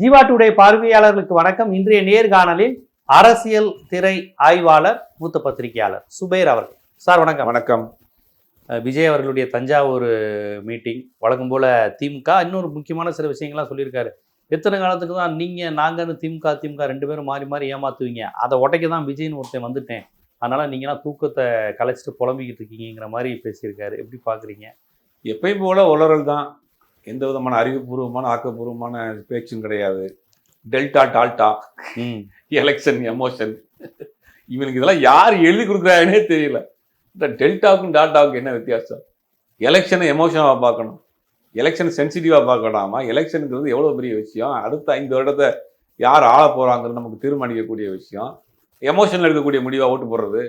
Jeeva today பார்வையாளர்களுக்கு வணக்கம். இன்றைய நேர்காணலில் அரசியல் திரை ஆய்வாளர், மூத்த பத்திரிகையாளர் சுபைர் அவர்கள். சார் வணக்கம். வணக்கம். விஜய் அவர்களுடைய தஞ்சாவூர் மீட்டிங் வழக்கம் போல திமுக இன்னொரு முக்கியமான சில விஷயங்கள்லாம் சொல்லியிருக்காரு. எத்தனை காலத்துக்கு தான் நாங்கன்னு திமுக ரெண்டு பேரும் மாறி மாறி ஏமாத்துவீங்க, அதை உடைக்க தான் விஜய்னு ஒருத்தன் வந்துட்டேன், அதனால நீங்களாம் தூக்கத்தை கலைச்சிட்டு புலம்பிக்கிட்டு இருக்கீங்கிற மாதிரி பேசியிருக்காரு. எப்படி பாக்குறீங்க? எப்பயும் போல உளறல் தான், எந்த விதமான அறிவுபூர்வமான ஆக்கப்பூர்வமான பேச்சும் கிடையாது. டெல்டா டால்டா, எலெக்ஷன் எமோஷன், இவனுக்கு இதெல்லாம் யார் எழுதி கொடுக்குறாங்கன்னே தெரியல. இந்த டெல்டாவுக்கும் டால்டாவுக்கும் என்ன வித்தியாசம்? எலெக்ஷனை எமோஷனாக பார்க்கணும், எலெக்ஷன் சென்சிட்டிவாக பார்க்கலாமா? எலெக்ஷனுங்கிறது எவ்வளோ பெரிய விஷயம், அடுத்த 5 வருடத்தை யார் ஆள போகிறாங்கிறது நமக்கு தீர்மானிக்கக்கூடிய விஷயம். எமோஷனில் எடுக்கக்கூடிய முடிவாக ஓட்டு போடுறது.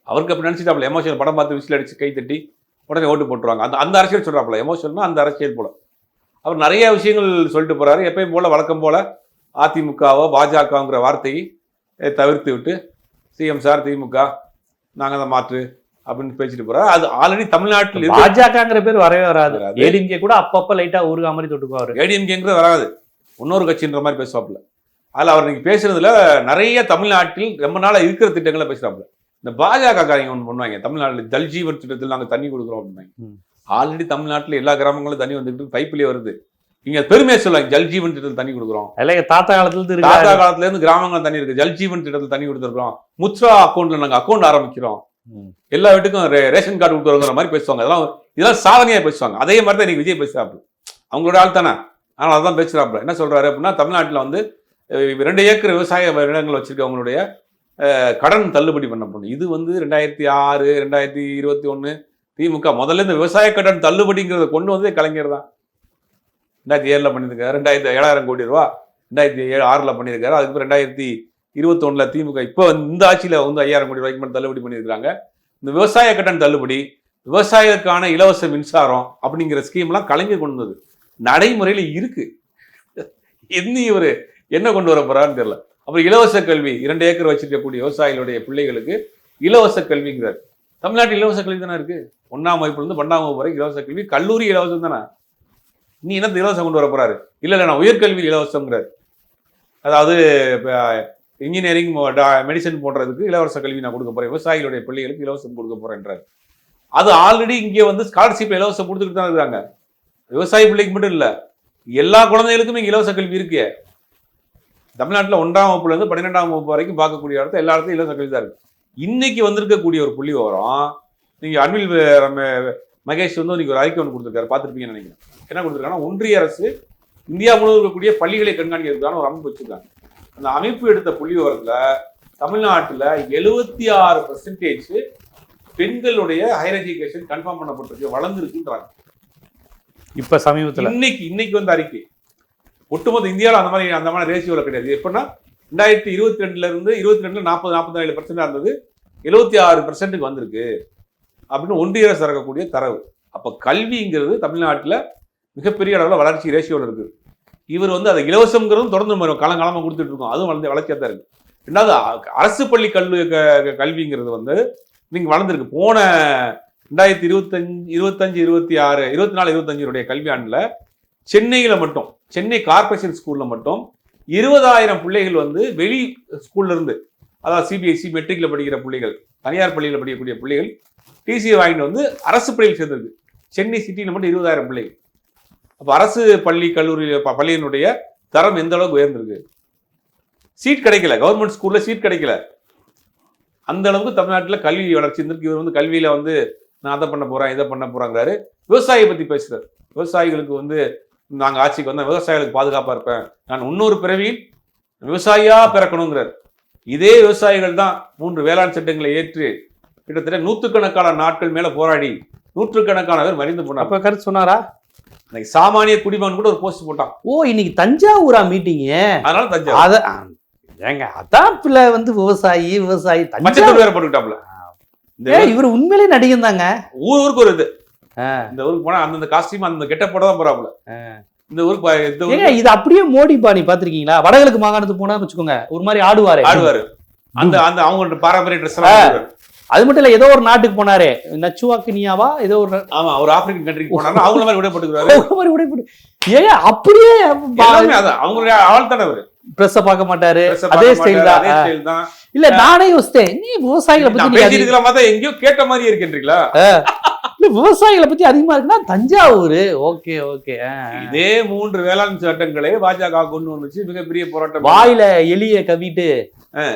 அவருக்கு அப்படி நினச்சிட்டாப்புல, எமோஷன் படம் பார்த்து விசில் அடித்து கை தட்டி உடனே ஓட்டு போட்டுருவாங்க. அந்த அரசியல் சொல்கிறாப்புல, எமோஷன்னா அந்த அரசியல் போல. அவர் நிறைய விஷயங்கள் சொல்லிட்டு போகிறாரு. எப்பயும் போல் வழக்கம் போல் அதிமுகவோ பாஜகங்கிற வார்த்தையை தவிர்த்து விட்டு சிஎம் சார் திமுக நாங்கள் தான் மாற்று அப்படின்னு பேசிட்டு போகிறார். அது ஆல்ரெடி தமிழ்நாட்டில் பாஜகங்கிற பேர் வரவே வராது. ஏடிஎம்கே கூட அப்பப்போ லைட்டாக ஊருகா மாதிரி தொட்டுக்குவார். ஏடிஎம்கேங்கிறது வராது, இன்னொரு கட்சின்ற மாதிரி பேசுவாப்புல. அதில் அவர் இன்னைக்கு பேசுறதுல நிறைய தமிழ்நாட்டில் ரொம்ப நாளாக இருக்கிற திட்டங்களை பேசுகிறாப்புல. இந்த பாஜக காரியங்க ஒன்று பண்ணுவாங்க, தமிழ்நாட்டில் ஜல்ஜீவன் திட்டத்தில் நாங்கள் தண்ணி கொடுக்குறோம் அப்படின்னாங்க. ஆல்ரெடி தமிழ்நாட்டில் எல்லா கிராமங்களும் தண்ணி வந்துட்டு பைப்லேயே வருது. இங்கே பெருமையை சொல்லுவாங்க, ஜல்ஜீவன் திட்டத்தில் தண்ணி கொடுக்குறோம். தாத்தா காலத்துல இருந்து கிராமங்கள் தண்ணி இருக்கு, ஜல்ஜீவன் திட்டத்தில் தண்ணி கொடுத்துருக்கோம். முத்ரா அக்கௌண்ட்ல நாங்கள் அக்கௌண்ட் ஆரம்பிக்கிறோம், எல்லா வீட்டுக்கும் ரேஷன் கார்டு கொடுக்குறோங்கிற மாதிரி பேசுவாங்க. இதெல்லாம் சாதனையாக பேசுவாங்க. அதே மாதிரி தான் இன்னைக்கு விஜய் பேசுறாப்புல. அவங்களோட ஆள் தானே, ஆனால் அதான் பேசுறாப்புல. என்ன சொல்றாரு அப்படின்னா, தமிழ்நாட்டில் வந்து 2 ஏக்கர் விவசாய இடங்கள் வச்சிருக்கவங்களுடைய கடன் தள்ளுபடி பண்ணப்படும். இது வந்து 2006 2021 திமுக முதல்ல இந்த விவசாய கடன் தள்ளுபடிங்கிறத கொண்டு வந்து கலைஞர் தான் 2007 பண்ணியிருக்காரு. 7,000 கோடி ரூபா 2006 பண்ணியிருக்காரு. அதுக்கப்புறம் 2021 திமுக இப்போ இந்த ஆட்சியில் வந்து 5,000 கோடி ரூபாய்க்கு மட்டும் தள்ளுபடி பண்ணியிருக்காங்க. இந்த விவசாய கடன் தள்ளுபடி, விவசாயத்துக்கான இலவச மின்சாரம் அப்படிங்கிற ஸ்கீம்லாம் கலைஞர் கொண்டு வந்தது, நடைமுறையில் இருக்கு. இவர் என்ன கொண்டு வர போறாருன்னு தெரியல. அப்புறம் இலவச கல்வி, 2 ஏக்கர் வச்சிருக்கக்கூடிய விவசாயிகளுடைய பிள்ளைகளுக்கு இலவச கல்விங்கிறார். தமிழ்நாட்டில் இலவச கல்வி தானே இருக்கு. 1ஆம் வகுப்புலேருந்து 12ஆம் வகுப்பு வரைக்கும் இலவச கல்வி, கல்லூரி இலவசம் தானே. நீ என்ன இலவசம் கொண்டு வர போறாரு? இல்லை நான் உயர்கல்வி இலவசங்கிறார். அதாவது இன்ஜினியரிங் மெடிசன் போடுறதுக்கு இலவச கல்வி நான் கொடுக்க போறேன், விவசாயிகளுடைய பிள்ளைகளுக்கு இலவசம் கொடுக்க போறேன்றார். அது ஆல்ரெடி இங்கே வந்து ஸ்காலர்ஷிப் இலவசம் கொடுத்துக்கிட்டு தான் இருக்காங்க. விவசாய பிள்ளைக்கு மட்டும் இல்லை, எல்லா குழந்தைகளுக்கும் இங்கே இலவச கல்வி இருக்கு. தமிழ்நாட்டில் 1ஆம் வகுப்புலேருந்து 12ஆம் வகுப்பு வரைக்கும் பார்க்கக்கூடிய இடத்துல எல்லா இடத்துலையும் இலவச கல்வி தான் இருக்கு. இன்னைக்கு வந்திருக்கக்கூடிய ஒரு புள்ளி விவரம், நீங்க அன்பில் மகேஷ் வந்து இன்னைக்கு ஒரு அறிக்கை ஒன்று கொடுத்துருக்காரு, பார்த்துருப்பீங்கன்னு நினைக்கிறேன். என்ன கொடுத்துருக்காங்கன்னா, ஒன்றிய அரசு இந்தியா முழுவதும் இருக்கக்கூடிய பள்ளிகளை கண்காணிக்கிறதுக்கான ஒரு அமைப்பு வச்சிருக்காங்க. அந்த அமைப்பு எடுத்த புள்ளி விவரத்துல தமிழ்நாட்டில் 76% பெண்களுடைய ஹையர் எஜுகேஷன் கன்ஃபார்ம் பண்ணப்பட்டிருக்கு, வளர்ந்துருக்குன்றாங்க. இப்ப சமீபத்தில் இன்னைக்கு வந்து அறிக்கை ஒட்டுமொத்த இந்தியாவில் அந்த மாதிரி ரேஷியோவில் கிடையாது. எப்படின்னா 2022 இருந்து 22 40-47% இருந்தது, 76% வந்திருக்கு அப்படின்னு ஒன்றிய அரசு இறக்கக்கூடிய தரவு. அப்போ கல்விங்கிறது தமிழ்நாட்டில் மிகப்பெரிய அளவில் வளர்ச்சி ரேஷியோவில் இருக்குது. இவர் வந்து அதை இலவசங்கிறதும் தொடர்ந்து காலங்காலமாக கொடுத்துட்டு இருக்கோம், அதுவும் வளர்ச்சியாக தான் இருக்கு. ரெண்டாவது அரசு பள்ளி கல்விங்கிறது வந்து நீங்கள் வளர்ந்துருக்கு. போன 2025 26 24 25 கல்வியாண்டில் சென்னையில் மட்டும், சென்னை கார்பரேஷன் ஸ்கூல்ல மட்டும் 20,000 பிள்ளைகள் வந்து வெளி ஸ்கூல்ல இருந்து, அதாவது சிபிஎஸ்சி மெட்ரிக்ல படிக்கிற பிள்ளைகள், தனியார் பள்ளியில் படிக்கக்கூடிய பிள்ளைகள் டிசியை வாங்கிட்டு வந்து அரசு பள்ளியில் சேர்ந்திருக்கு. சென்னை சிட்டியில் மட்டும் 20,000 பிள்ளைகள். அப்போ அரசு பள்ளி கல்லூரி பள்ளியினுடைய தரம் எந்த அளவுக்கு உயர்ந்திருக்கு. சீட் கிடைக்கல, கவர்மெண்ட் ஸ்கூல்ல சீட் கிடைக்கல, அந்த அளவுக்கு தமிழ்நாட்டில் கல்வி வளர்ச்சி இருந்திருக்கு. இவர் வந்து கல்வியில வந்து நான் அதை பண்ண போறேன் இதை பண்ண போறாங்கிறாரு. விவசாயியை பத்தி பேசுறாரு. விவசாயிகளுக்கு வந்து நாங்கள் ஆட்சிக்கு வந்தால் விவசாயிகளுக்கு பாதுகாப்பாக இருப்பேன், நான் இன்னொரு பிறவியில் விவசாயியா பிறக்கணுங்கிறார். இதே விவசாயிகள் தான் 3 வேளாண் சட்டங்களை ஏற்று கிட்டத்தட்ட 100கணக்கான நாட்கள் மேல போராடி 100கணக்கான பேர் மறைந்து போனார். அப்ப கருத்து சொன்னாரா? இன்னைக்கு சாமானிய குடிமகன் கூட ஒரு போஸ்ட் போட்டான். இன்னைக்கு தஞ்சாவூரா மீட்டிங், அதனால தஞ்சாவூர் ஏங்க அதான் பிள்ளை வந்து விவசாயி தஞ்சாவூர் வேற போட்டுக்கிட்டாப்ல. இவர் உண்மையிலே நடிகன் தாங்க. ஊருக்கு ஒரு இது, இந்த ஊருக்கு போனா அந்தந்த காஸ்டியூம் அந்த கெட்டப்போட தான் போறாப்புல. இந்த ஊருக்கு இது அப்படியே மோடி பாணி பாத்திருக்கீங்களா? வடகிழக்கு மாகாணத்துக்கு போனா வச்சுக்கோங்க, ஒரு மாதிரி ஆடுவாரு. அந்த அவங்க பாரம்பரிய ட்ரெஸ் எல்லாம் அது மட்டும் இல்ல, ஏதோ ஒரு நாட்டுக்கு போனாரே, நச்சுவாக்கினியாவா ஏதோ ஒரு, ஆமா, ஒரு ஆப்பிரிக்கன் கண்ட்ரிக்கு போனாருன்னா அவங்கள மாதிரி விடைப்பட்டுக்கிறாரு. ஏன் அப்படியே அவங்களுடைய ஆள் தானே அவரு. பிரஸ்ஸ பார்க்க மாட்டாரு, அதே ஸ்டைல் தான். இல்ல நானே யோசித்தேன், நீ விவசாயிகளை பத்தி எங்கேயோ கேட்ட மாதிரி இருக்குன்றீங்களா? விவசாயிகளை பத்தி அதிகமா இருக்குன்னா தஞ்சாவூர். Okay okay. இதே 3 வேளாண் சட்டங்களை பாஜக கொண்டு வந்துச்சு, மிகப்பெரிய போராட்டம். வாயில எலிய கவிட்டு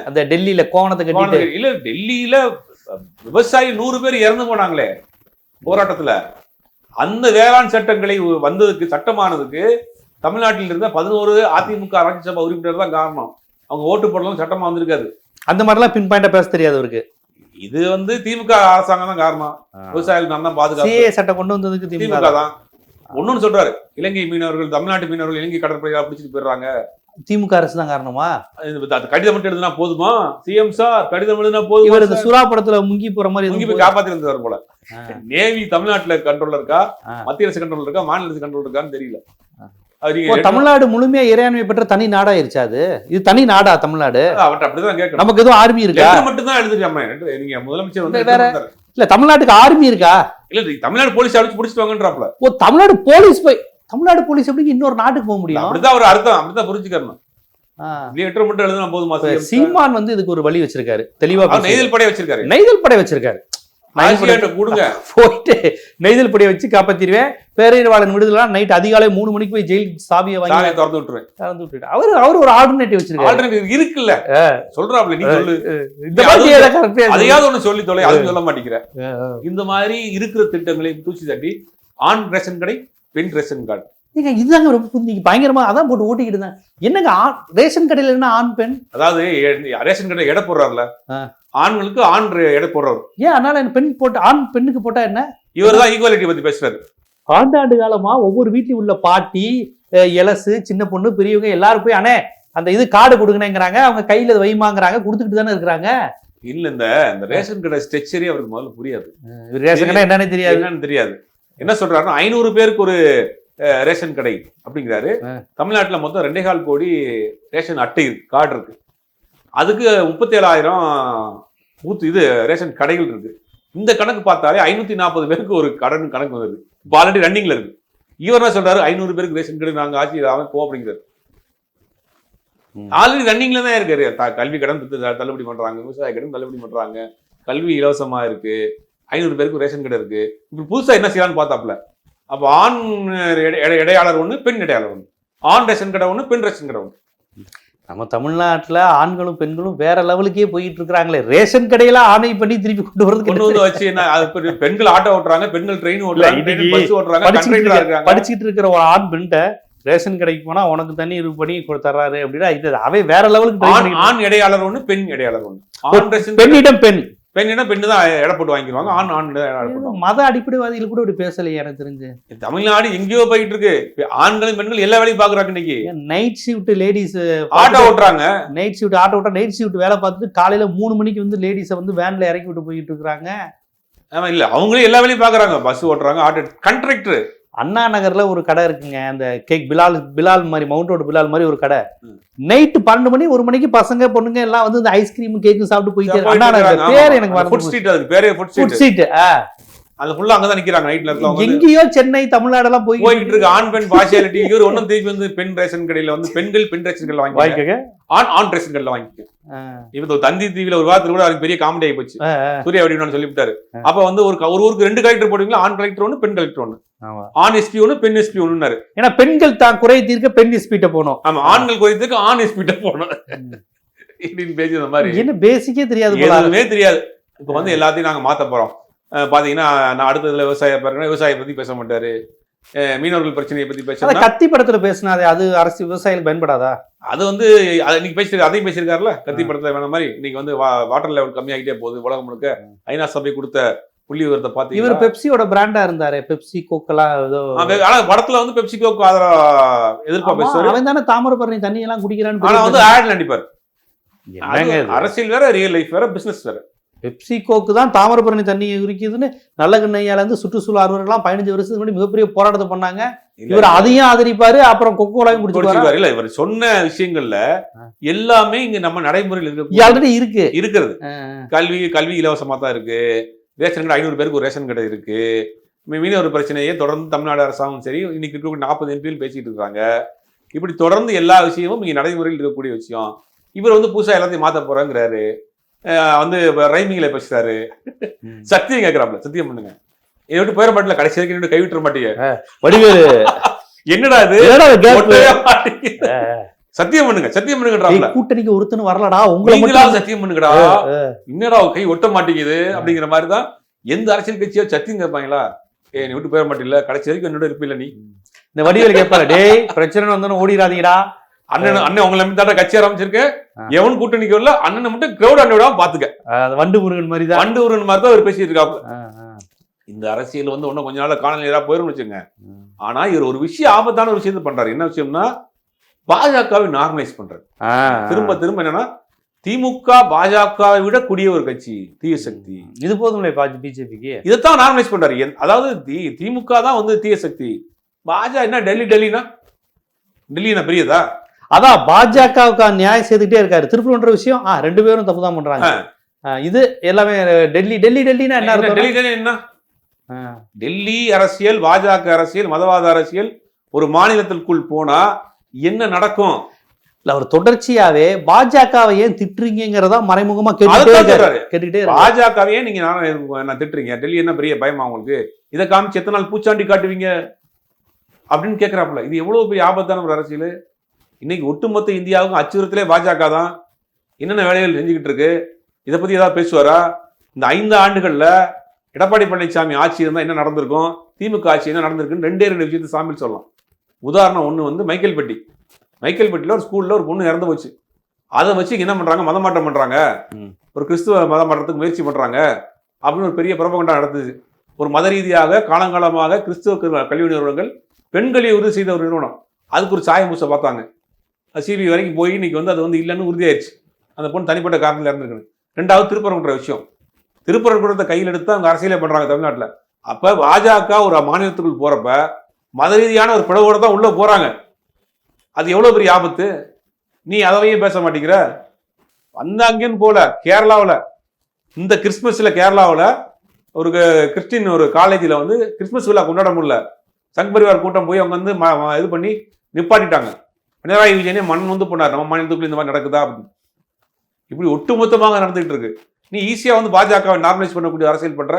அந்த டெல்லியில கோணத்தை கட்டிட்டு, இல்ல டெல்லியில விவசாயி 100 பேர் இறந்து போனாங்களே போராட்டத்துல. அந்த வேளாண் சட்டங்களை வந்ததுக்கு, சட்டமானதுக்கு தமிழ்நாட்டில் இருந்த 11 அதிமுக ராஜ்யசபா உறுப்பினர் தான் காரணம். அவங்க ஓட்டு போடலாம் சட்டமா வந்திருக்காது. அந்த மாதிரிலாம் பின் பாயிண்டா பேச தெரியாது அவருக்கு. இது திமுக அரசாங்கம் தான் காரணம். விவசாயிகள் நான் தான் பாதுகாப்பு சட்டம் கொண்டு வந்ததுக்கு திமுக தான். ஒண்ணுன்னு சொல்றாரு, இலங்கை மீனவர்கள், தமிழ்நாட்டு மீனவர்கள் இலங்கை கடற்படையா பிடிச்சிட்டு போயிடுறாங்க, திமுக அரசு தான் காரணமா? கடிதம் மட்டும் எழுதுனா போதுமா? சிஎம் சார் கடிதம் எழுதுனா போதும். இவர் இந்த சுறா படத்துல முங்கி போற மாதிரி முங்கி போய் காப்பாத்தி இருந்தாரு போல. நேவி தமிழ்நாட்டுல கண்ட்ரோல்ல இருக்கா, மத்திய அரசு கண்ட்ரோல் இருக்கா, மாநில அரசு கண்ட்ரோல் இருக்கான்னு தெரியல. தமிழ்நாடு முழுமையா இறையாண்மை பெற்ற தனி நாடாயிருச்சு. அது இது தனி நாடா தமிழ்நாடு? அவர்கிட்ட அப்படிதான் கேட்கணும். நமக்கு எதுவும் ஆர்மி இருக்கா? மட்டும் தான் எழுதுறாம. நீங்க முதலமைச்சர் வேற இல்ல, தமிழ்நாட்டுக்கு ஆர்மி இருக்கா? இல்ல, தமிழ்நாடு போலீஸ் அடிச்சு பிடிச்சிட்டு வாங்கன்றாப்ல. தமிழ்நாடு போலீஸ் போய், தமிழ்நாடு போலீஸ் எப்படி இன்னொரு நாட்டுக்கு போக முடியும்? அப்படிதான் ஒரு அர்த்தம், அப்படிதான் புரிஞ்சுக்கணும். லெட்டர் மட்டும் எழுதுனா போதுமா? சீமான் இதுக்கு ஒரு வழி வச்சிருக்காரு, தெளிவா. நெய்தல் படை வச்சிருக்காரு, நெய்தல் படை வச்சிருக்காரு. கொடுங்க போயிட்டு நெய்தல் படையை வச்சு காப்பாத்திடுவேன், பேரறிவாளன் விடுதலை நைட் அதிகாலை 3 மணிக்கு போய் ஜெயில் சாவியை வாங்கி திறந்து விட்டுருவேன். அவர் ஒரு ஆல்டர்னேட்டிவ் வச்சிருக்காரு. இருக்குல்ல சொல்றாப்ல, நீ சொல்லு, அதையாவது ஒண்ணு சொல்லி தொலை, அது சொல்ல மாட்டேங்கிற. இந்த மாதிரி இருக்கிற திட்டங்களை தூச்சி தட்டி, ஆண் ரேஷன் கடை, பெண் ரேஷன் கார்டு, இதுதாங்க ரொம்ப பயங்கரமா அதான் போட்டு ஓட்டிக்கிட்டு இருந்தாங்க. என்னங்க ரேஷன் கடையில என்ன ஆண் பெண்? அதாவது ரேஷன் கடை எடை போடுறாருல, ஆண்களுக்கு ஆண் எடை போடுறாரு. ஏன் அதனால பெண் போட்டு ஆண் பெண்ணுக்கு போட்டா என்ன? இவர் தான் ஈக்குவாலிட்டி பத்தி பேசுறாரு. ஆண்டாண்டு காலமா ஒவ்வொரு வீட்லயும் உள்ள பாட்டி, எலசு, சின்ன பொண்ணு, பெரியவங்க எல்லாரும் போய் அண்ணே அந்த இது கார்டு கொடுங்கங்கிறாங்க, அவங்க கையில வைமாங்கிறாங்க, கொடுத்துக்கிட்டு தானே இருக்கிறாங்க. இல்ல இந்த ரேஷன் கடை ஸ்ட்ரக்சரே அவருக்கு முதல்ல புரியாது. ரேஷன் கடை என்னன்னு தெரியாது. என்ன சொல்றாருன்னா 500 பேருக்கு ஒரு ரேஷன் கடை அப்படிங்கிறாரு. தமிழ்நாட்டுல மொத்தம் 2.25 கோடி ரேஷன் அட்டை கார்டு இருக்கு. அதுக்கு 37,000 இது ரேஷன் கடைகள் இருக்கு. இந்த கணக்கு பார்த்தாலே 540 பேருக்கு ஒரு கணக்கு வருது. இப்போ ஆல்ரெடி ரன்னிங்ல இருக்கு. இவர் என்ன சொல்றாரு, 500 பேருக்கு ரேஷன் கடை நாங்க ஆட்சி அமைப்போம் அப்படிங்கிறாரு. ஆல்ரெடி ரன்னிங்ல தான் இருக்காரு. கல்வி கடன் தள்ளுபடி பண்றாங்க, விவசாய கடன் தள்ளுபடி பண்றாங்க, கல்வி இலவசமா இருக்கு, 500 பேருக்கு ரேஷன் கடை இருக்கு. இப்ப புதுசா என்ன செய்யலாம்னு பார்த்தாப்ல. அப்போ ஆண் இடையாளர் ஒண்ணு, பெண் இடையாளர் ஒண்ணு, ஆண் ரேஷன் கடை ஒண்ணு, பெண் ரேஷன் கடை ஒண்ணு. நம்ம தமிழ்நாட்டுல ஆண்களும் பெண்களும் வேற லெவலுக்கே போயிட்டு இருக்கிறாங்களே. ரேஷன் கடையில ஆணை பண்ணி திருப்பி கொண்டு வந்து வச்சு பெண்கள் ஆட்டோ ஓட்டுறாங்க, பெண்கள் ட்ரெயின் ஓட்டுறாங்க, படிச்சுட்டு இருக்கிற ஒரு ஆண் பெண்ட ரேஷன் கடைக்கு போனா உனக்கு தண்ணி இது பண்ணி தர்றாரு அப்படின்னா இது அவை வேற லெவலுக்கு. ஆண் இடையாளர் ஒண்ணு, பெண் இடையாளர் ஒண்ணு. பெண்ணிடம் பெண்ணிடம் பெண்ணு தான் எடை போட்டு வாங்கிடுவாங்க. ஆண் மத அடிப்படைவாதிகள் கூட இப்படி பேசலையே எனக்கு தெரிஞ்சு. தமிழ்நாடு எங்கேயோ போயிட்டு இருக்கு. ஆண்களும் பெண்கள் எல்லா வேலையும் பாக்குறாங்க. இன்னைக்கு நைட் ஷிஃப்ட் லேடிஸ் ஆட்டோ ஓட்டுறாங்க, நைட் ஷிஃப்ட் ஆட்டோ ஓட்ட, நைட் ஷிஃப்ட் வேலை பார்த்துட்டு காலையில 3 மணிக்கு லேடிஸை வேன்ல இறக்கி விட்டு போயிட்டு இருக்காங்க. ஆமா, இல்ல அவங்களே எல்லா வேலையும் பாக்குறாங்க. பஸ் ஓட்டுறாங்க, ஆட்டோ கண்ட்ராக்டர். அண்ணா நகர்ல ஒரு கடை இருக்குங்க, அந்த கேக் பிலால் மாதிரி, மவுண்ட் ரோடு பிலால் மாதிரி ஒரு கடை. நைட்டு 12 மணி 1 மணிக்கு பசங்க பொண்ணுங்க எல்லாம் இந்த ஐஸ்கிரீம் கேக்கு சாப்பிட்டு போயிட்டு. அண்ணா நகர் பேர் எனக்கு ஃபுட் ஸ்ட்ரீட், அது பேரே ஃபுட் ஸ்ட்ரீட். அது ஃபுல்லா அங்கதான் நிக்கிறாங்க நைட் நேரத்துல. எங்கேயோ சென்னை, தமிழ்நாடு எல்லாம் போயிட்டு இருக்கு. ஆண் பெண் பார்ஷியாலிட்டி. இவர் ஒன்னும் திருப்பி பெண் ரேஷன் கடையில பெண்கள் பெண் ரேஷன் கடையில வாங்கிக்க, ஆண் ரேஷன் கடையில வாங்கிக்க. இப்ப தந்தி டிவில ஒரு வாரத்துல கூட அவருக்கு பெரிய காமெடி ஆகி போச்சு. சூர்யா அப்படின்னு சொல்லிவிட்டாரு. அப்ப ஒரு ஊருக்கு 2 கலெக்டர் போடுவீங்களா, ஆண் கலெக்டர் ஒண்ணு, பெண் கலெக்டர் ஒண்ணு. ஆண் எஸ்பி ஒண்ணு, பெண் எஸ்பி ஒண்ணுன்னாரு. ஏன்னா பெண்கள் தான் குறை தீர்க்க பெண் எஸ்பிட்ட போனோம். ஆமா, ஆண்கள் குறை தீர்க்க ஆண் எஸ்பிட்ட போனோம். இப்படின்னு பேசி இந்த மாதிரி என்ன பேசிக்கே தெரியாது, எதுவுமே தெரியாது. இப்ப எல்லாத்தையும் நாங்க மாத்த போறோம். பாத்தீங்கன்னா நான் அடுத்ததுல விவசாயம் பத்தி பேச மாட்டாரு, மீனவர்கள் பிரச்சனையை பத்தி பேச. கத்தி படத்துல பேசினாரு, அது அரசு விவசாயிகள் பயன்படாதா? அது இன்னைக்கு பேசிருக்காரு, அதையும் பேசியிருக்காருல. கத்தி படத்துல வேண மாதிரி இன்னைக்கு வாட்டர் லெவல் கம்மியாகிட்டே போகுது. உலகம் முழுக்க ஐநா சபை கொடுத்த புள்ளி விவரத்தை பாத்தீங்க. இவர் பெப்சியோட பிராண்டா இருந்தாரு, பெப்சி கோக்கெல்லாம். ஆனா படத்துல பெப்சி கோக்கு எதிர்ப்பா பேசுவாரு. அவன் தானே தாமிரபரணி தண்ணி எல்லாம் குடிக்கிறான்னு. ஆனா ஆட்ல நடிப்பாரு. அரசியல் வேற, ரியல் லைஃப் வேற, பிசினஸ் வேற. பெப்சிகோக்கு தான் தாமிரபரணி தண்ணியை குறிக்குதுன்னு நல்ல கண்ணையால இருந்து சுற்றுச்சூழல் ஆர்வலர்கள்லாம் 15 வருஷத்துக்கு முன்னாடி மிகப்பெரிய போராட்டத்தை பண்ணாங்க. இவர் அதையும் ஆதரிப்பாரு, அப்புறம் கொக்கோலாயும் குடிச்சுப்பாரு. இல்ல இவர் சொன்ன விஷயங்கள்ல எல்லாமே இங்க நம்ம நடைமுறையில் ஆல்ரெடி இருக்கிறது. கல்வி இலவசமா தான் இருக்கு. ரேஷன் கடை 500 பேருக்கு ஒரு ரேஷன் கடை இருக்கு. மீன ஒரு பிரச்சனையே தொடர்ந்து தமிழ்நாடு அரசாங்கம் சரி இன்னைக்கு இருக்கக்கூடிய 40 எம்பிகள் பேசிட்டு இருக்காங்க. இப்படி தொடர்ந்து எல்லா விஷயமும் இங்க நடைமுறையில் இருக்கக்கூடிய விஷயம். இவர் வந்து புதுசா எல்லாத்தையும் மாத்த போறாங்கிறாரு. வந்து ரைமிங்ல பேசுறாரு. சத்தியம் கேட்கிறாப்ல, சத்தியம் பண்ணுங்க இதை விட்டு போயிட மாட்டல, கடைசி வரைக்கும் கை விட்டுற மாட்டீங்க. என்னடா இது, சத்தியம் பண்ணுங்க சத்தியம் பண்ணுங்கன்றாப்ல. கூட்டணிக்கு ஒருத்தனும் வரலடா, உங்களை சத்தியம் பண்ணுங்கடா, என்னடா கை ஒட்ட மாட்டேங்குது அப்படிங்கிற மாதிரிதான். எந்த அரசியல் கட்சியோ சத்தியம் கேட்பாங்களா? நீ விட்டு போயிட மாட்டீங்களா, கடைசி வரைக்கும் என்னோட இருப்பில்ல நீ. இந்த வடிவேல் கேட்பாரு, டேய் பிரச்சனை வந்தோன்னு ஓடிடாதீங்கடா, அண்ணன் உங்களை தாண்டா கட்சி ஆரம்பிச்சிருக்கேன், எவன் கூட்டணிக்கு வரல, அண்ணனை மட்டும் கிரௌட் அண்ணன் பாத்துக்க. வண்டு முருகன் மாதிரி தான், வண்டு முருகன் மாதிரி தான் அவர் பேசிட்டு இருக்காப்ல. இந்த அரசியல் வந்து ஒன்னும் கொஞ்ச நாள் காணல் நேரா போயிரும் வச்சுங்க. ஆனா இவர் ஒரு விஷயம், ஆபத்தான ஒரு விஷயத்த பண்றாரு. என்ன விஷயம்னா, பாஜகவை நார்மலைஸ் பண்றாரு. திரும்ப திரும்ப என்னன்னா, திமுக பாஜகவை விட கூடிய ஒரு கட்சி, தீய சக்தி, இது போதும் பிஜேபிக்கு. இதைத்தான் நார்மலைஸ் பண்றாரு. அதாவது திமுக தான் வந்து தீய சக்தி, பாஜக என்ன டெல்லினா பெரியதா? அதான் பாஜகவுக்கு நியாயம் செய்துக்கிட்டே இருக்காரு. திருப்பூர்ன்ற விஷயம் 2 பேரும் தப்பு தான் பண்றாங்க. இது எல்லாமே டெல்லினா என்ன? டெல்லி என்ன? டெல்லி அரசியல், பாஜக அரசியல், மதவாத அரசியல் ஒரு மாநிலத்திற்குள் போனா என்ன நடக்கும்? இல்ல அவர் தொடர்ச்சியாவே பாஜகவை ஏன் திட்டுறீங்கிறதா மறைமுகமா கேட்டுக்கிட்டே பாஜகவையே நீங்க நான் திட்டுறீங்க, டெல்லி என்ன பெரிய பயமா உங்களுக்கு, இதை காமிச்சு எத்தனை நாள் பூச்சாண்டி காட்டுவீங்க அப்படின்னு கேட்கிறாப்புல. இது எவ்வளவு பெரிய ஆபத்தான ஒரு அரசியல். இன்னைக்கு ஒட்டுமொத்த இந்தியாவுக்கும் அச்சுறுத்தலே பாஜக தான். என்னென்ன வேலைகள் செஞ்சுக்கிட்டு இருக்கு, இதை பத்தி ஏதாவது பேசுவாரா? இந்த 5 ஆண்டுகள்ல எடப்பாடி பழனிசாமி ஆட்சி இருந்தா என்ன நடந்திருக்கும், திமுக ஆட்சி என்ன நடந்திருக்குன்னு 2 விஷயத்தை சாமியில் சொல்லலாம். உதாரணம் ஒண்ணு வந்து மைக்கேல்பட்டியில் ஒரு ஸ்கூல்ல ஒரு பொண்ணு இறந்து போச்சு. அதை வச்சு என்ன பண்றாங்க, மதமாற்றம் பண்றாங்க, ஒரு கிறிஸ்துவ மதமாற்றத்துக்கு முயற்சி பண்றாங்க அப்படின்னு ஒரு பெரிய பிரபகண்டா நடத்துது. ஒரு மத ரீதியாக காலங்காலமாக கிறிஸ்துவ கல்வி நிறுவனங்கள் பெண்களை உறுதி செய்த ஒரு நிறுவனம், அதுக்கு ஒரு சாயம் பூச பார்த்தாங்க. சிபிஐ வரைக்கும் போய் இன்னைக்கு வந்து அது வந்து இல்லைன்னு உறுதியாயிருச்சு. அந்த பொண்ணு தனிப்பட்ட காரணத்தில் இறந்துருக்கு. 2வது திருப்பரங்குன்ற விஷயம், திருப்பரங்குன்றத்தை கையில் எடுத்து அவங்க அரசியலே பண்றாங்க தமிழ்நாட்டில். அப்ப பாஜக ஒரு மாநிலத்துக்குள் போறப்ப மத ரீதியான ஒரு பிளவோட தான் உள்ள போறாங்க. அது எவ்வளவு பெரிய ஆபத்து. நீ அதவையும் பேச மாட்டேங்கிற. வந்தாங்கன்னு போல கேரளாவில் இந்த கிறிஸ்துமஸ்ல கேரளாவில் ஒரு கிறிஸ்டின் ஒரு காலேஜில் வந்து கிறிஸ்துமஸ் விழா கொண்டாட முடியல. சங் பரிவார் கூட்டம் போய் அவங்க வந்து இது பண்ணி நிப்பாட்டிட்டாங்க. பினராயி விஜயனே மண் வந்து போனார், நம்ம மாநிலத்துக்குள்ள இந்த மாதிரி நடக்குதா அப்படின்னு. இப்படி ஒட்டுமொத்தமாக நடந்துகிட்டு இருக்கு. நீ ஈஸியா வந்து பாஜகவை நார்மலைஸ் பண்ணக்கூடிய அரசியல் பண்ற.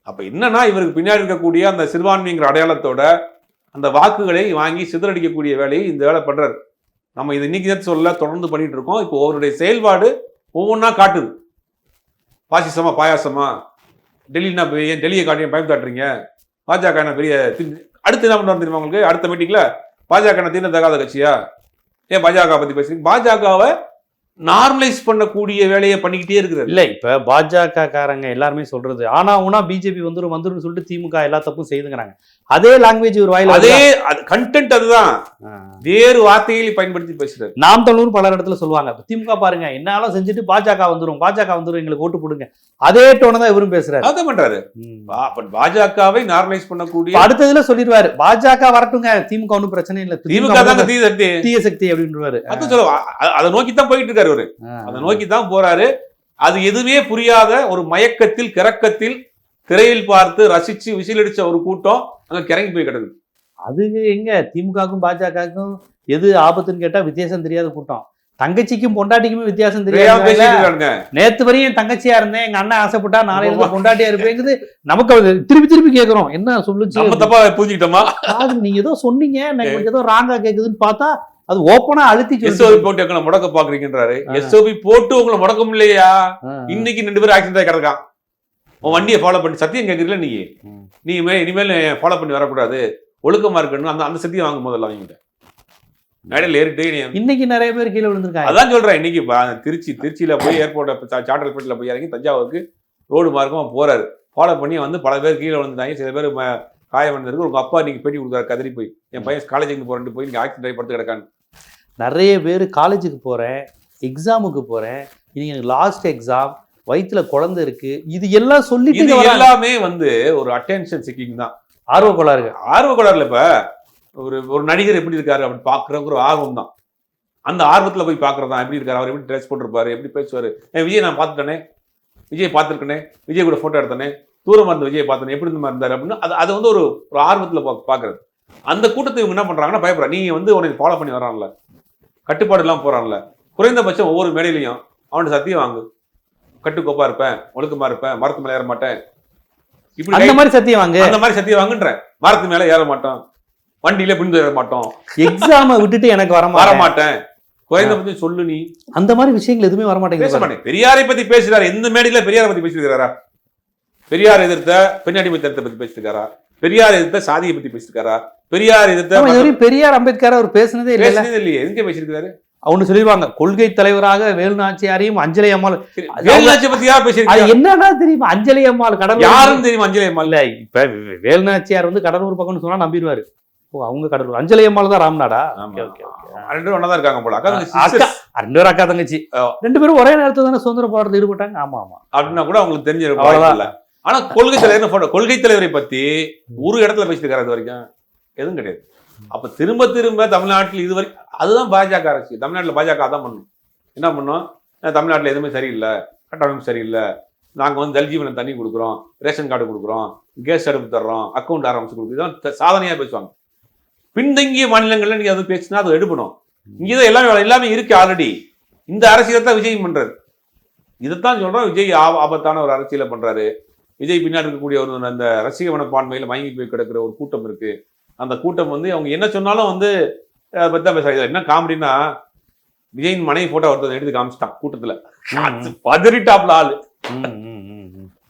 அப்ப என்னன்னா, இவருக்கு பின்னாடி இருக்கக்கூடிய அந்த சிறுபான்மைங்கிற அடையாளத்தோட அந்த வாக்குகளை வாங்கி சிதறடிக்கக்கூடிய வேலையை இந்த வேலை பண்றாரு. நம்ம இது இன்னைக்கு சொல்ல தொடர்ந்து பண்ணிட்டு இருக்கோம். இப்போ அவருடைய செயல்பாடு ஒவ்வொன்றா காட்டுது. பாசிசமா பாயாசமா, டெல்லினா டெல்லியை காட்டியும் பயம் காட்டுறீங்க, பாஜக என்ன பெரிய அடுத்து என்ன பண்ணுவார் தெரியுமா உங்களுக்கு? அடுத்த மீட்டிங்ல பாஜக என்ன தீண்டத்தகாத கட்சியா, ஏன் பாஜக பத்தி பேசுறீங்க? பாஜகவை நார்மலைஸ் பண்ணக்கூடிய வேலையை பண்ணிக்கிட்டே இருக்கிறார். இல்ல இப்ப பாஜக காரங்க எல்லாருமே சொல்றது ஆனா உனா பிஜேபி வந்துரும் சொல்லிட்டு திமுக எல்லா தப்பும் செய்துங்கிறாங்க. அதே லாங்குவேஜ் ஒரு வாயில, அதே கண்டென்ட், அதுதான் வேறு வார்த்தைகளை பயன்படுத்தி பேசுறாரு. நாம் தமிழர் பல இடத்துல சொல்லுவாங்க, திமுக பாருங்க என்னாலும் செஞ்சுட்டு பாஜக வந்துரும் எங்களுக்கு ஓட்டு போடுங்க, அதே டோனை தான் இவரும் பேசுறாரு. அதான் பண்றாரு. பாஜகவை நார்மலைஸ் பண்ணக்கூடிய அடுத்ததுல சொல்லிடுவாரு, பாஜக வரட்டுங்க, திமுக ஒன்றும் பிரச்சனை இல்லை, திமுக தாங்க தீய சக்தி அப்படின்றாரு. அதை நோக்கித்தான் போயிட்டு இருக்காரு அவரு, அதை நோக்கித்தான் போறாரு. அது எதுவுமே புரியாத ஒரு மயக்கத்தில் கிறக்கத்தில் திரையில் பார்த்து ரசிச்சு விசிலடிச்ச ஒரு கூட்டம் அங்க கிறங்கி போய் கிடக்குது. அது எங்க திமுகவுக்கும் பாஜகவுக்கும் எது ஆபத்துன்னு கேட்டா வித்தியாசம் தெரியாத கூட்டம். தங்கச்சிக்கும் பொண்டாட்டிக்குமே வித்தியாசம் தெரியாது. நேத்து வரையும் என் தங்கச்சியா இருந்தேன், எங்க அண்ணன் ஆசைப்பட்டா நாளையில பொண்டாட்டியா இருப்பேங்குது. நமக்கு திருப்பி கேக்குறோம், என்ன சொல்லுச்சு தப்பா புரிஞ்சுக்கிட்டோமா, நீங்க ஏதோ சொன்னீங்க எனக்கு ஏதோ ராங்கா கேக்குதுன்னு பார்த்தா அது ஓப்பனா அழுத்தி எஸ்ஓபி போட்டு எங்களை முடக்க பாக்குறீங்கன்றாரு. எஸ்ஓபி போட்டு உங்களை முடக்கம் இல்லையா? இன்னைக்கு 2 பேரும் ஆக்சிடென்ட் கிடக்கான். உன் வண்டியை ஃபாலோ பண்ணி சத்தியம் கேட்கறீங்களா? நீ இனிமேல் ஃபாலோ பண்ணி வரக்கூடாது, ஒழுக்கமா இருக்கணும், அந்த சத்தியம் வாங்கும் போதெல்லாம் வாங்கிட்ட மேடையில் ஏறிட்டு இன்னைக்கு நிறைய பேர் கீழே விழுந்திருக்காங்க. அதான் சொல்றேன். இன்னைக்கு திருச்சியில போய் ஏர்போர்ட் சார்ட்டர் ஏர்போர்ட்ல போய் இறங்கி தஞ்சாவூருக்கு ரோடு மார்க்கமா போறாரு. ஃபாலோ பண்ணி வந்து பல பேர் கீழே விழுந்துட்டாங்க, சில பேர் காயம் வந்திருக்கு. உங்க அப்பா நீங்க பேட்டி கொடுக்குறாரு, கதறி போய் என் பையன் காலேஜுக்கு போறேன் போய் நீங்க ஆக்சிடென்ட் படுத்து கிடக்கான்னு. நிறைய பேர் காலேஜுக்கு போறேன், எக்ஸாமுக்கு போறேன், இன்னைக்கு எனக்கு லாஸ்ட் எக்ஸாம், வயிற்றுல குழந்தை இருக்கு, இது எல்லாம் சொல்லிட்டு இது எல்லாமே வந்து ஒரு அட்டென்ஷன் சீக்கிங் தான். ஆர்வக்கோளாறு இப்ப ஒரு நடிகர் எப்படி இருக்காரு அப்படின்னு பாக்குறவங்க ஒரு ஆர்வம் தான். அந்த ஆர்வத்துல போய் பாக்குறதா எப்படி இருக்காரு, அவர் எப்படி ட்ரெஸ் போட்டிருப்பாரு, எப்படி பேசுவாரு, விஜய் நான் பார்த்துட்டேனே, விஜய் பார்த்துருக்கனே, விஜய் கூட போட்டோ எடுத்தனே, தூரமா இருந்த விஜய் பார்த்தனே, எப்படி இந்த மாதிரி இருந்தாரு அப்படின்னு அது வந்து ஒரு ஆர்வத்துல பாக்குறது. அந்த கூட்டத்தை இவங்க என்ன பண்றாங்கன்னா பயப்படுறா. நீ வந்து உனக்கு ஃபாலோ பண்ணி வரான்ல, கட்டுப்பாடு எல்லாம் போறான்ல, குறைந்தபட்சம் ஒவ்வொரு மேடையிலையும் அவனுக்கு சத்தியம் வாங்கு, கட்டுக்கோப்பா இருப்பேன், ஒழுக்கமா இருப்பேன், மரத்து மேல ஏற மாட்டேன், இப்படி அந்த மாதிரி சத்தியம் வாங்கு, அந்த மாதிரி சத்தியம் வாங்குன்ற, மரத்து மேல ஏற மாட்டோம், வண்டியில பிடிந்து ஏற மாட்டோம், எக்ஸாம விட்டுட்டு எனக்கு வர மாட்டேன், குறைந்தபட்சம் சொல்லு. நீ அந்த மாதிரி விஷயங்கள் எதுவுமே வர மாட்டேங்குது. பெரியாரை பத்தி பேசுறாரு, எந்த மேடையில பெரியாரை பத்தி பேசிருக்காரா? பெரியார் எதிர்த்த பெண்ணடிமைத்தனத்தை பத்தி பேசிருக்காரா? பெரியார் எதிர்த்த சாதியை பத்தி பேசிருக்காரா? பெரியார் எதிர்த்த பெரியார் அம்பேத்கர் அவர் பேசுனதே இல்லையே. எங்க பேசிருக்காரு? அவனு சொல்லிடுவாங்க கொள்கை தலைவராக வேலுநாச்சியாரையும் அஞ்சலி அம்மாள். வேலுநாச்சியை பத்தி யார் பேசிருக்காரு? என்னன்னா தெரியுமா, அஞ்சலி அம்மாள் கடலூர் யாரும் தெரியுமா? அஞ்சலி அம்மாள் இல்ல. இப்ப வேலுநாச்சியார் வந்து கடலூர் பக்கம்னு சொன்னா நம்பிடுவாரு. அவங்க கடலூர், அஞ்சலி அம்மாள் தான் ராம்நாடா. ரெண்டு பேரும் ஒண்ணா இருக்காங்க போல. ரெண்டு பேரும் அக்கா தங்கச்சி, ரெண்டு பேரும் ஒரே நேரத்துல தானே சுதந்திர போராட்டத்தில் ஈடுபட்டாங்க. ஆமா ஆமா, அப்படின்னா கூட அவங்களுக்கு தெரிஞ்சிருக்கும். ஆனா கொள்கை தலைவர் கொள்கை தலைவரை பத்தி ஒரு இடத்துல பேசிருக்காரு இது வரைக்கும் எதுவும் கிடையாது. அப்ப திரும்ப திரும்ப தமிழ்நாட்டில் இது வரைக்கும் அதுதான் பாஜக அரசு. தமிழ்நாட்டில் பாஜக அதான் பண்ணும். என்ன பண்ணோம், தமிழ்நாட்டில் எதுவுமே சரியில்லை, கட்டமைப்பு சரியில்லை, நாங்கள் வந்து ஜல்ஜீவன் தண்ணி கொடுக்குறோம், ரேஷன் கார்டு கொடுக்குறோம், கேஸ் அடுப்பு தர்றோம், அக்கௌண்ட் ஆரம்பிச்சு கொடுக்குறோம், சாதனையாக பேசுவாங்க. பின்தங்கிய மாநிலங்கள்ல நீங்க அது பேசினா அது எடுக்கணும். இங்கதான் எல்லாமே இருக்கு ஆல்ரெடி. இந்த அரசியலை தான் விஜய் பண்றாரு. இதைத்தான் சொல்றோம், விஜய் ஆபத்தான ஒரு அரசியலை பண்றாரு. விஜய் பின்னாடி இருக்கக்கூடிய ஒரு அந்த ரசிக மனப்பான்மையில மயங்கி போய் கிடக்கிற ஒரு கூட்டம் இருக்கு. அந்த கூட்டம் வந்து அவங்க என்ன சொன்னாலும் வந்து பத்தி பேசுறாங்க. என்ன காமெடினா, விஜயின் மனைவி போட்டோ ஒருத்தர் எடுத்து காமிச்சிட்டான் கூட்டத்துல, பதறிட்டாப்ல ஆளு.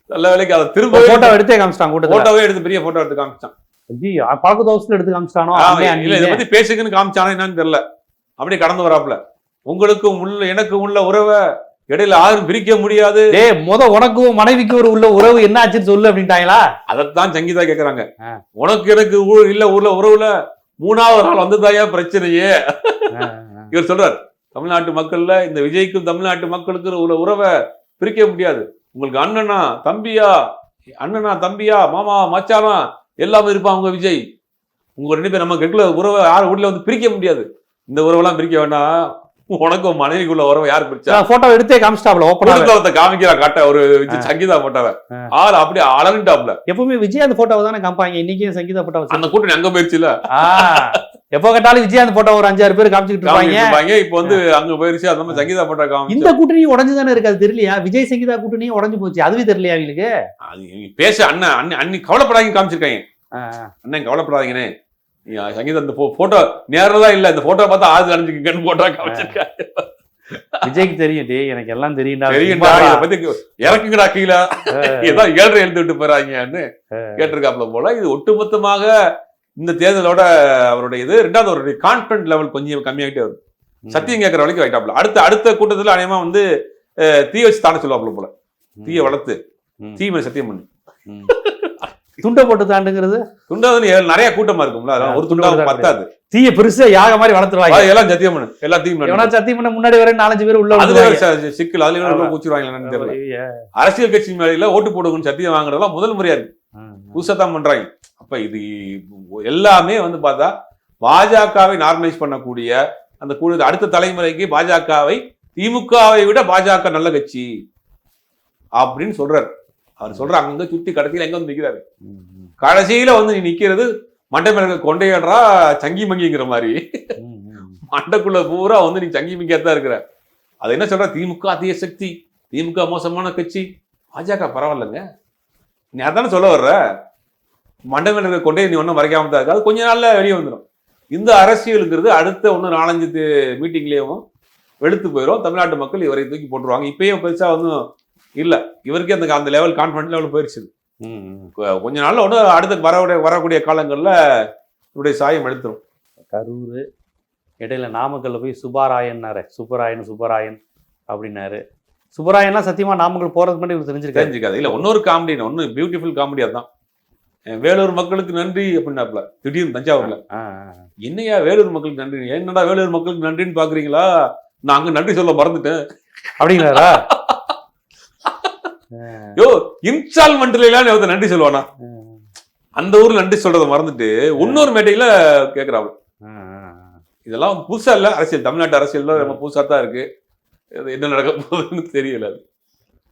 நல்ல வேலைக்கு அதை திரும்ப போட்டோ எடுத்தே காமிச்சிட்டான், போட்டோவே எடுத்து பெரிய போட்டோ எடுத்து காமிச்சிட்டான். எடுத்து காமிச்சிட்டானோ இல்ல, இதை பத்தி பேசுக்குன்னு காமிச்சானோ என்னன்னு தெரியல. அப்படியே கடந்து வராப்புல, உங்களுக்கும் உள்ள எனக்கும் உள்ள உறவை இடையில யாரும் பிரிக்க முடியாது. உனக்கும் மனைவிக்கும் ஒரு உள்ள உறவு என்ன ஆச்சுன்னு சொல்லு அப்படின்ட்டாங்களா? அதைத்தான் சங்கீதா கேக்குறாங்க. உனக்கு எனக்கு இல்ல ஊர்ல உறவுல மூணாவது நாள் வந்ததாயா பிரச்சனையே. இவர் சொல்றார், தமிழ்நாட்டு மக்கள்ல இந்த விஜய்க்கும் தமிழ்நாட்டு மக்களுக்கு உள்ள உறவை பிரிக்க முடியாது. உங்களுக்கு அண்ணனா தம்பியா மாமா மச்சானா எல்லாமே இருப்பான் உங்க விஜய். உங்க ரெண்டு பேர் நம்ம கெட்டுல உறவை யாரும் வீட்டுல வந்து பிரிக்க முடியாது. இந்த உறவெல்லாம் பிரிக்க வேண்டாம். உனக்கும் மனைவிக்குள்ள உறவை யாரு பிரிச்சா? போட்டோ எடுத்தே காமிச்சிட்டாப்ல, ஓப்பனா காமிக்கிறா காட்ட ஒரு சங்கீதா போட்டோவை ஆள் அப்படியே அலங்கிட்டாப்ல. எப்பவுமே விஜய் அந்த போட்டோவை தானே காமிப்பாங்க. இன்னைக்கு சங்கீதா போட்டோ அந்த கூட்டணி அங்க போயிருச்சுல. எப்போ கேட்டாலும் விஜய் அந்த போட்டோ ஒரு 5-6 பேர் காமிச்சிட்டு இருப்பாங்க. இப்ப வந்து அங்க போயிருச்சு. அந்த மாதிரி சங்கீதா போட்டோ காமி. இந்த கூட்டணி உடஞ்சுதானே இருக்கு, அது தெரியலையா? விஜய் சங்கீதா கூட்டணி உடஞ்சு போச்சு, அதுவே தெரியலையா அவங்களுக்கு? பேச அண்ணன் கவலைப்படாதீங்க காமிச்சிருக்காங்க. அண்ணன் கவலைப்படாதீங்கன்னு சங்கீதா இந்த போட்டோ நேரதான் இல்ல, இந்த போட்டோ பார்த்தா ஆறு அடைஞ்சுக்கன்னு போட்டோ காமிச்சிருக்காங்க. விஜய்க்கு தெரியும், டே எனக்கு எல்லாம் தெரியும்டா, இதை பத்தி இறக்குங்கடா கீழே, ஏதாவது 7 எழுத்து விட்டு போறாங்கன்னு கேட்டிருக்காப்ல போல. இது ஒட்டுமொத்தமாக இந்த தேர்தலோட அவருடைய இது ரெண்டாவது ஒரு கான்பிடன்ட் லெவல் கொஞ்சம் கம்மியாகிட்டே வரும். சத்தியம் கேட்கற வரைக்கும் வைட்டாப்ல. அடுத்த கூட்டத்துல அநேகமா வந்து தீ வச்சு தாண்ட சொல்லுவாப்ல போல. தீயை வளர்த்து தீமை சத்தியம் பண்ணு, துண்டை போட்டு தாண்டுங்கிறது. துண்டாவது நிறைய கூட்டமா இருக்கும்ல, ஒரு துண்டாவது பத்தாது. தீய பெருசா யாக மாதிரி வளர்த்துருவாங்க. எல்லாம் சத்தியம் பண்ணு, எல்லாம் தீம் சத்தியம் பண்ண முன்னாடி வர 4-5 பேர் உள்ள அதுல சிக்கல், அதுல பூச்சிருவாங்க தெரியல. அரசியல் கட்சி மேல ஓட்டு போடுங்கன்னு சத்தியம் வாங்குறதெல்லாம் முதல் முறையா இருக்கு, புதுசா தான் பண்றாங்க. அப்ப இது எல்லாமே வந்து பார்த்தா பாஜகவை நார்மலைஸ் பண்ணக்கூடிய அந்த கூடுதல் அடுத்த தலைமுறைக்கு பாஜகவை திமுகவை விட பாஜக நல்ல கட்சி அப்படின்னு சொல்றாரு. அவர் சொல்ற அங்க சுத்தி கடைசியில எங்க வந்து நிக்கிறாரு, கடைசியில வந்து நீ நிக்கிறது மண்டை மேல கொண்டையாடுறா சங்கி மங்கிங்கிற மாதிரி மண்டைக்குள்ள பூரா வந்து நீ சங்கி மங்கியாத்தான் இருக்கிற. அது என்ன சொல்ற, திமுக அதிக சக்தி, திமுக மோசமான கட்சி, பாஜக பரவாயில்லைங்க. நீ அதானே சொல்ல வர்ற. மண்டை மேல இருக்க கொண்டே நீ ஒன்றும் மறைக்காம தான் இருக்காது, கொஞ்ச நாள்ல வெளியே வந்துடும். இந்த அரசியலுங்கிறது அடுத்த 1-4-5 மீட்டிங்லேயும் வெளுத்து போயிடும். தமிழ்நாட்டு மக்கள் இவரை தூக்கி போட்டுருவாங்க. இப்பயும் பெருசா ஒன்றும் இல்லை, இவருக்கே அந்த லெவல் கான்ஃபிடன்ட் லெவல் போயிருச்சு. கொஞ்ச நாள்ல ஒன்று அடுத்த வரக்கூடிய காலங்கள்ல இவருடைய சாயம் எடுத்துரும். கரூர் இடையில நாமக்கல்ல போய் சுப்பராயன் அப்படின்னாரு. சுப்பராயன்லாம் சத்தியமா நாமக்கல் போறதுக்கு முன்னாடி தெரிஞ்சுக்காது. இல்ல இன்னொரு காமெடி, ஒன்னு பியூட்டிஃபுல் காமெடி. அதான் வேலூர் மக்களுக்கு நன்றி அப்படின்னாப்ல திடீர்னு தஞ்சாவூர்ல. என்னையா வேலூர் மக்களுக்கு நன்றி, என்னடா வேலூர் மக்களுக்கு நன்றின்னு பாக்குறீங்களா, நான் அங்க நன்றி சொல்ல மறந்துட்டேன் அப்படிங்கிறாரா? யோ இன்ஸ்டால்மெண்ட்ல எல்லாம் ஒருத்தர் நன்றி சொல்லுவானா? அந்த ஊர்ல நன்றி சொல்றதை மறந்துட்டு இன்னொரு மேட்டையில கேக்குறாங்க. இதெல்லாம் புதுசா இல்ல, அரசியல் தமிழ்நாட்டு அரசியல் ரொம்ப புதுசா தான் இருக்கு. என்ன நடக்க போகுதுன்னு தெரியல.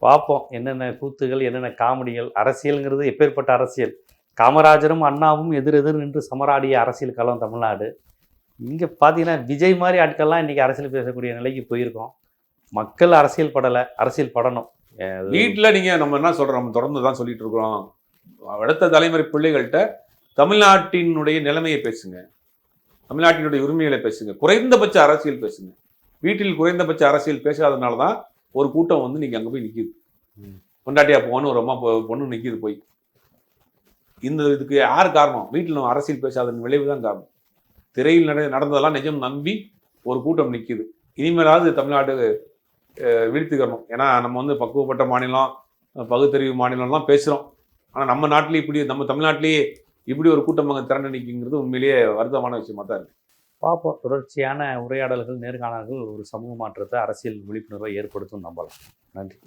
பார்ப்போம் என்னென்ன கூத்துகள், என்னென்ன காமெடிகள். அரசியல்ங்கிறது எப்பேற்பட்ட அரசியல். காமராஜரும் அண்ணாவும் எதிரெதிர் நின்று சமராடிய அரசியல் களம் தமிழ்நாடு. இங்கே பார்த்தீங்கன்னா விஜய் மாதிரி ஆட்கள்லாம் இன்றைக்கி அரசியல் பேசக்கூடிய நிலைக்கு போயிருக்கோம். மக்கள் அரசியல் படலை, அரசியல் படணும். வீட்டில் நீங்கள் நம்ம என்ன சொல்கிறோம், நம்ம தொடர்ந்து தான் சொல்லிட்டு இருக்கிறோம். அடுத்த தலைமுறை பிள்ளைகள்கிட்ட தமிழ்நாட்டினுடைய நிலைமையை பேசுங்க, தமிழ்நாட்டினுடைய உரிமைகளை பேசுங்க, குறைந்தபட்ச அரசியல் பேசுங்க. வீட்டில் குறைந்தபட்ச அரசியல் பேசாதனால தான் ஒரு கூட்டம் வந்து நீங்கள் அங்கே போய் நிற்கிது. பொண்டாட்டியா போகணும் ஒரு அம்மா பொண்ணு நிற்கிது போய். இந்த இதுக்கு யார் காரணம்? வீட்டில் நம்ம அரசியல் பேசாதன் விளைவு தான் காரணம். திரையில் நடந்ததெல்லாம் நிஜம் நம்பி ஒரு கூட்டம் நிற்கிது. இனிமேலாவது தமிழ்நாடு வீழ்த்துக்கணும். ஏன்னா நம்ம வந்து பக்குவப்பட்ட மாநிலம், பகுத்தறிவு மாநிலம்லாம் பேசுகிறோம். ஆனால் நம்ம நாட்டிலேயே இப்படி, நம்ம தமிழ்நாட்டிலேயே இப்படி ஒரு கூட்டம் அங்கே திரண்டு நிற்குங்கிறது உண்மையிலேயே வருத்தமான விஷயமா தான் இருக்குது. பார்ப்போம். தொடர்ச்சியான உரையாடல்கள், நேர்காணல்கள் ஒரு சமூக மாற்றத்தை, அரசியல் விழிப்புணர்வை ஏற்படுத்தும் நம்பலாம். நன்றி.